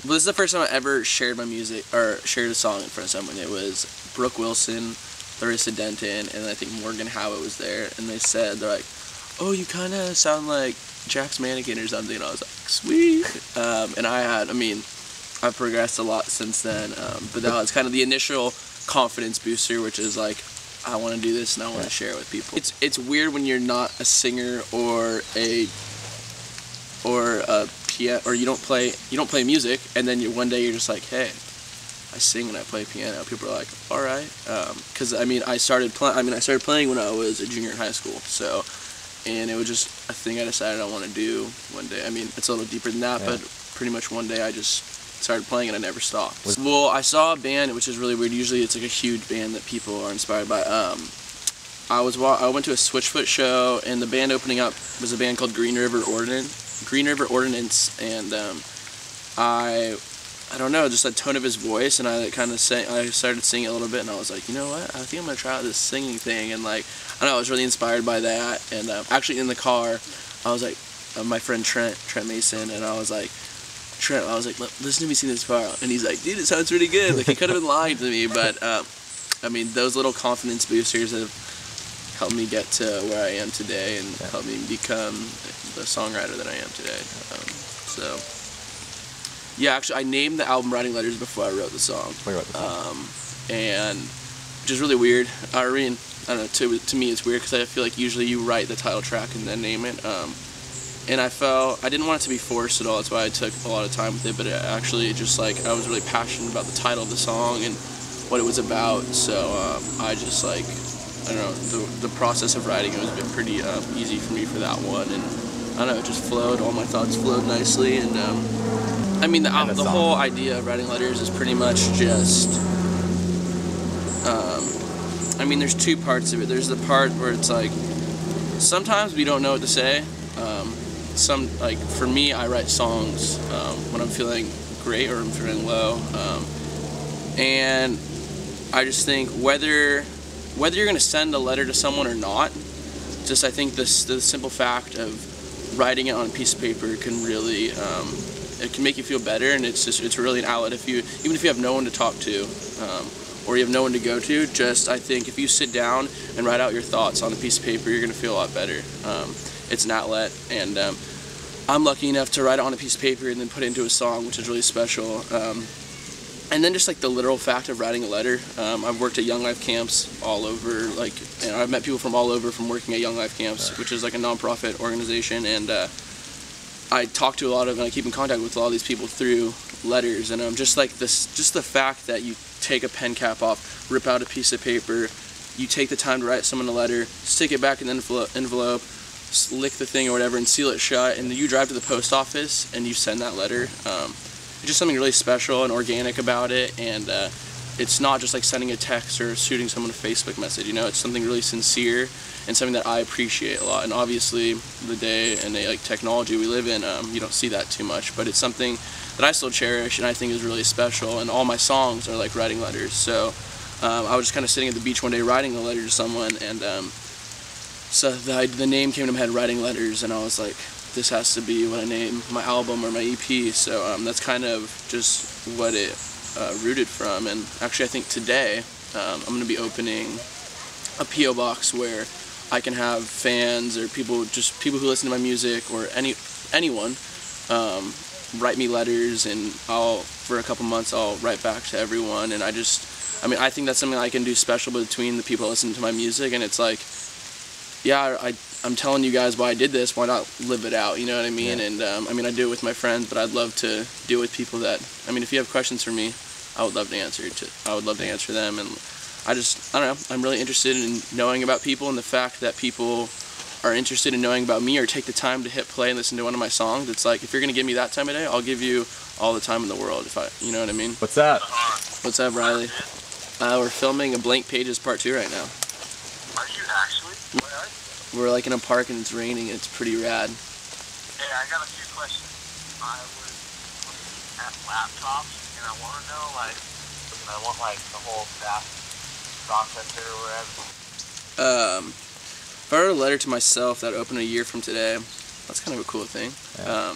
Well, this is the first time I ever shared my music, or shared a song in front of someone. It was Brooke Wilson, Larissa Denton, and I think Morgan Howitt was there, and they're like, oh, you kind of sound like Jack's Mannequin or something, and I was like, sweet. And I've progressed a lot since then, but that was kind of the initial confidence booster, which is like, I want to do this and I want to share it with people. It's weird when you're not a singer or a piano, or you don't play music, and then one day you're just like, hey, I sing and I play piano. People are like, all right, because I started playing when I was a junior in high school, so, and it was just a thing I decided I want to do one day. I mean, it's a little deeper than that, but pretty much one day I just started playing and I never stopped. Well, I saw a band, which is really weird. Usually it's like a huge band that people are inspired by. I went to a Switchfoot show, and the band opening up was a band called Green River Ordinance, and I don't know, just the tone of his voice, and I started singing a little bit, and I was like, you know what, I think I'm gonna try out this singing thing, and like, I don't know, I was really inspired by that. And actually in the car, I was like, my friend Trent Mason, and I was like, listen to me sing this part, and he's like, dude, it sounds really good. Like, he could have been lying to me, but I mean, those little confidence boosters have helped me get to where I am today, and helped me become the songwriter that I am today. So, yeah, actually, I named the album Writing Letters before I wrote the song. And which is really weird. I don't know, to me it's weird, because I feel like usually you write the title track and then name it. And I didn't want it to be forced at all. That's why I took a lot of time with it. But I was really passionate about the title of the song and what it was about. So I don't know, the process of writing it has been pretty easy for me for that one. And I don't know, it just flowed. All my thoughts flowed nicely. And I mean, the whole idea of writing letters is pretty much just. I mean, there's two parts of it. There's the part where it's like, sometimes we don't know what to say. For me, I write songs when I'm feeling great or I'm feeling low, and I just think whether you're gonna send a letter to someone or not, I think the simple fact of writing it on a piece of paper can really it can make you feel better, and it's really an outlet. Even if you have no one to talk to, or you have no one to go to, I think if you sit down and write out your thoughts on a piece of paper, you're gonna feel a lot better. It's an outlet, and I'm lucky enough to write it on a piece of paper and then put it into a song, which is really special. And then just like the literal fact of writing a letter. I've worked at Young Life camps all over, and I've met people from all over from working at Young Life camps, which is like a nonprofit organization, and I talk to and I keep in contact with a lot of these people through letters, and just the fact that you take a pen cap off, rip out a piece of paper, you take the time to write someone a letter, stick it back in an envelope, lick the thing or whatever, and seal it shut, and then you drive to the post office and you send that letter. It's just something really special and organic about it, and it's not just like sending a text or shooting someone a Facebook message, you know, it's something really sincere and something that I appreciate a lot. And obviously the day and the technology we live in, you don't see that too much, but it's something that I still cherish and I think is really special, and all my songs are like writing letters. So I was just kind of sitting at the beach one day writing a letter to someone, and so the name came to my head, Writing Letters, and I was like, this has to be what I name my album or my EP. So that's kind of just what it rooted from. And actually, I think today I'm going to be opening a P.O. box where I can have fans or people who listen to my music, or anyone write me letters, and for a couple months I'll write back to everyone. And I think that's something I can do special between the people that listen to my music, and it's like, yeah, I'm telling you guys why I did this, why not live it out, you know what I mean? Yeah. And I do it with my friends, but I'd love to do it with people that, if you have questions for me, I would love to answer them. And I don't know, I'm really interested in knowing about people, and the fact that people are interested in knowing about me or take the time to hit play and listen to one of my songs. It's like, if you're gonna give me that time of day, I'll give you all the time in the world, you know what I mean? What's that? What's up, Riley? We're filming a Blank Pages Part 2 right now. Are you actually? Where are you? We're like in a park and it's raining and it's pretty rad. Hey, I got a few questions. I was looking at laptops, and I want to know, I want the whole staff processor or whatever. If I wrote a letter to myself that opened a year from today, that's kind of a cool thing. Yeah.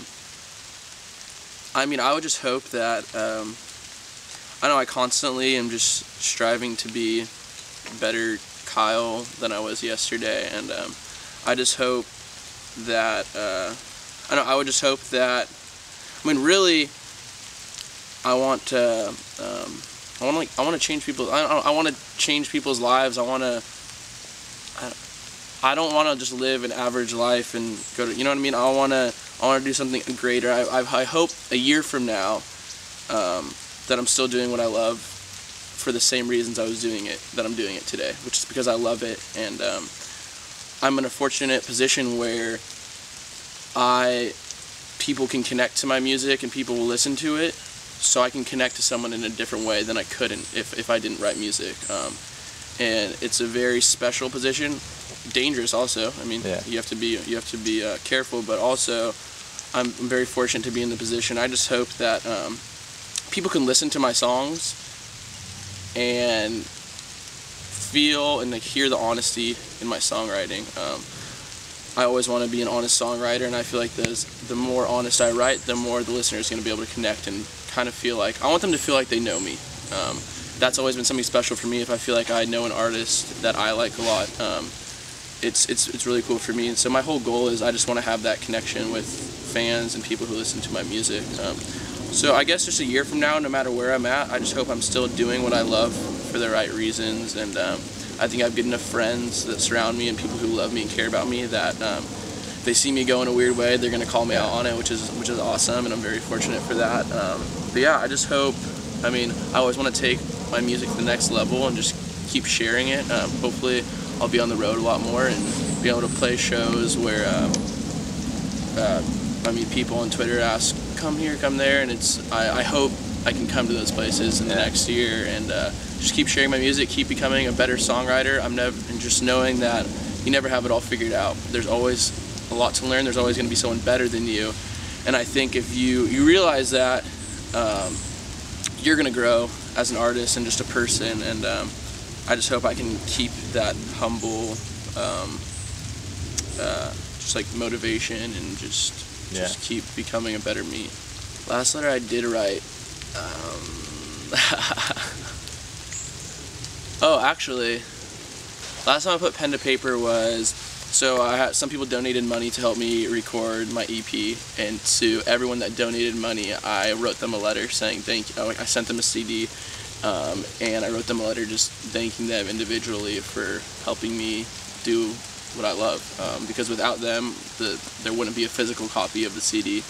I mean, I would just hope that, I know I constantly am just striving to be better Kyle than I was yesterday, and I just hope that, I would just hope that, I mean, really, I want to change people. I want to change people's lives. I don't want to just live an average life and go to, you know what I mean? I want to do something greater. I hope a year from now that I'm still doing what I love for the same reasons I'm doing it today, which is because I love it, and I'm in a fortunate position where people can connect to my music and people will listen to it, so I can connect to someone in a different way than I couldn't if I didn't write music. And it's a very special position, dangerous also. I mean, yeah. you have to be careful, but also I'm very fortunate to be in the position. I just hope that people can listen to my songs and feel and hear the honesty in my songwriting. I always want to be an honest songwriter, and I feel like the more honest I write, the more the listener is going to be able to connect and kind of feel like, I want them to feel like they know me. That's always been something special for me. If I feel like I know an artist that I like a lot, it's really cool for me. And so my whole goal is I just want to have that connection with fans and people who listen to my music. So I guess just a year from now, no matter where I'm at, I just hope I'm still doing what I love for the right reasons, and I think I have good enough friends that surround me and people who love me and care about me that if they see me go in a weird way, they're going to call me out on it, which is awesome, and I'm very fortunate for that. But yeah, I just hope, I mean, I always want to take my music to the next level and just keep sharing it. Hopefully I'll be on the road a lot more and be able to play shows where I mean, people on Twitter ask, come here, come there, and I hope I can come to those places in the next year and just keep sharing my music, keep becoming a better songwriter. And just knowing that you never have it all figured out. There's always a lot to learn. There's always going to be someone better than you. And I think if you realize that, you're going to grow as an artist and just a person. And I just hope I can keep that humble, just like motivation and just keep becoming a better me. Last letter I did write. Oh, actually, last time I put pen to paper was, so I had some people donated money to help me record my EP, and to everyone that donated money, I wrote them a letter saying thank you. I sent them a CD, and I wrote them a letter just thanking them individually for helping me do what I love, because without them, there wouldn't be a physical copy of the CD,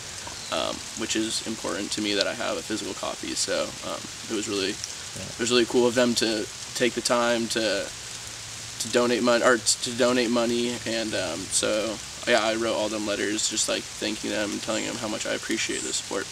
which is important to me that I have a physical copy. So it was really cool of them to take the time to donate money, and so yeah, I wrote all them letters just like thanking them and telling them how much I appreciate the support.